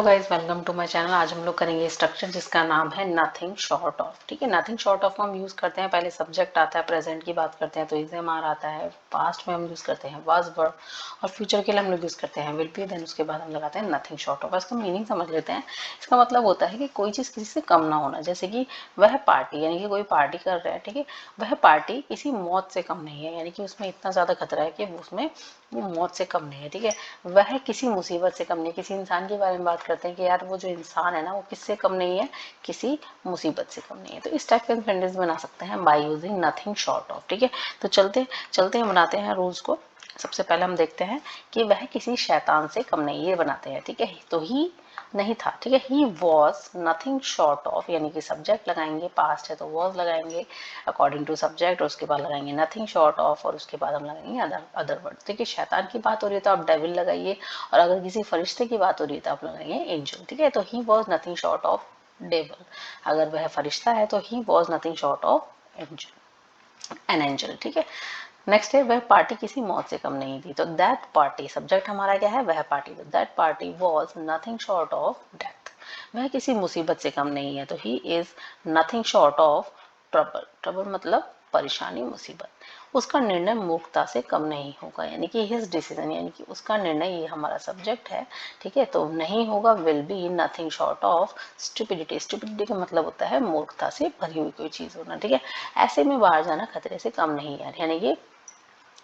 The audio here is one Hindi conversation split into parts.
Guys, welcome to my channel. आज हम लोग करेंगे स्ट्रक्चर जिसका नाम है नथिंग शॉर्ट ऑफ। ठीक है, नथिंग शॉर्ट ऑफ हम यूज करते हैं, पहले सब्जेक्ट आता है, प्रेजेंट की बात करते हैं तो इज एम आर आता है, पास्ट में हम यूज करते हैं वाज वर्ब, और फ्यूचर के लिए हम लोग यूज करते हैं विल बी। देन उसके बाद हम लगाते हैं नथिंग शॉर्ट ऑफ। इसका मीनिंग समझ लेते हैं। इसका मतलब होता है कि कोई चीज किसी से कम ना होना, जैसे कि वह पार्टी, यानी कि कोई पार्टी कर रहा है, ठीक है, वह पार्टी किसी मौत से कम नहीं है, यानी कि उसमें इतना ज्यादा खतरा है कि उसमें वो मौत से कम नहीं है। ठीक है, वह किसी मुसीबत से कम नहीं। किसी इंसान के बारे में बात करते हैं कि यार वो जो इंसान है ना वो किससे कम नहीं है, किसी मुसीबत से कम नहीं है। तो इस टाइप के सेंटेंस बना सकते हैं by using nothing short of. ठीक है, तो चलते चलते हम बनाते हैं रूल्स को। सबसे पहले हम देखते हैं कि वह किसी शैतान से कम नहीं, ये बनाते हैं। ठीक है, तो ही नहीं था। ठीक है, he was nothing short of, यानी कि सब्जेक्ट लगाएंगे, पास्ट है तो वॉज लगाएंगे अकॉर्डिंग टू सब्जेक्ट, और उसके बाद लगाएंगे नथिंग शॉर्ट ऑफ, और उसके बाद हम लगाएंगे अदर वर्ड। ठीक है, शैतान की बात हो रही है तो आप डेविल लगाइए, और अगर किसी फरिश्ते की बात हो रही है तो आप लगाएंगे एंजल। ठीक है, तो he was nothing short of devil. अगर वह फरिश्ता है तो he was nothing short of an angel. ठीक है, नेक्स्ट है वह पार्टी किसी मौत से कम नहीं थी। तो दैट पार्टी, सब्जेक्ट हमारा क्या है, वह पार्टी। तो that party was nothing short of death. वह किसी मुसीबत से कम नहीं है, तो he is nothing short of trouble. Trouble मतलब परेशानी, मुसीबत। उसका निर्णय मूर्खता से कम नहीं होगा, यानी कि हिज डिसीजन, यानी कि उसका निर्णय, ये हमारा सब्जेक्ट है। ठीक है, तो नहीं होगा will be nothing short of stupidity. Stupidity का मतलब होता है मूर्खता से भरी हुई कोई चीज होना। ठीक है, ऐसे में बाहर जाना खतरे से कम नहीं है, यानी कि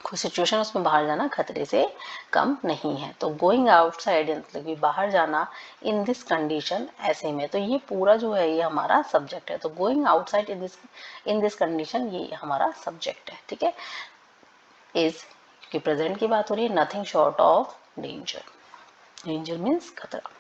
कोई सिचुएशन उसमें बाहर जाना खतरे से कम नहीं है। तो गोइंग आउटसाइड मतलब कि बाहर जाना, इन दिस कंडीशन, ऐसे में। तो ये पूरा जो है ये हमारा सब्जेक्ट है। तो going outside in this condition ये हमारा सब्जेक्ट है। ठीक है, इज कि प्रेजेंट की बात हो रही है, nothing short of danger. Danger means खतरा।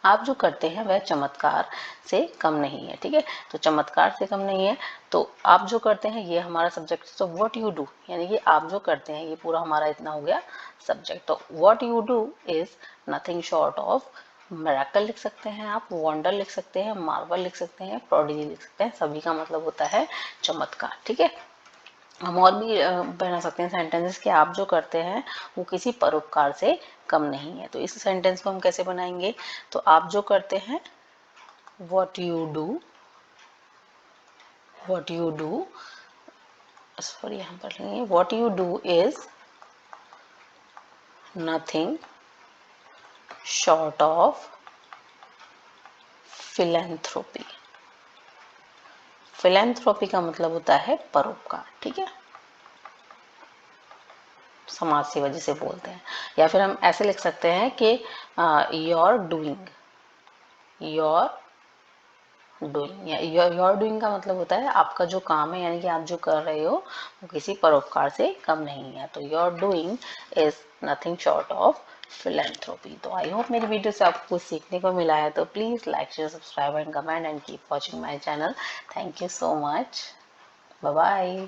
आप जो करते हैं वह चमत्कार से कम नहीं है। ठीक है, तो चमत्कार से कम नहीं है, तो आप जो करते हैं ये हमारा सब्जेक्ट। तो व्हाट यू डू, यानी कि आप जो करते हैं, ये पूरा हमारा इतना हो गया सब्जेक्ट। तो what you do is nothing short of miracle लिख सकते हैं आप, वंडर लिख सकते हैं, मार्वल लिख सकते हैं, प्रोडिजी लिख सकते हैं। सभी का मतलब होता है चमत्कार। ठीक है, हम और भी बना सकते हैं सेंटेंसेस कि आप जो करते हैं वो किसी परोपकार से कम नहीं है। तो इस सेंटेंस को हम कैसे बनाएंगे, तो आप जो करते हैं what you do, सॉरी यहाँ पर लेंगे, what you do is nothing short of philanthropy। Philanthropy का मतलब होता है परोपकार। ठीक है, समाज सेवा जिसे बोलते हैं। या फिर हम ऐसे लिख सकते हैं कि योर डूइंग योर डूइंग का मतलब होता है आपका जो काम है, यानी कि आप जो कर रहे हो वो किसी परोपकार से कम नहीं है। तो your doing is nothing short of philanthropy. तो आई होप मेरी वीडियो से आपको कुछ सीखने को मिला है। तो please like, share, subscribe and comment and keep watching my channel. Thank you so much, bye bye.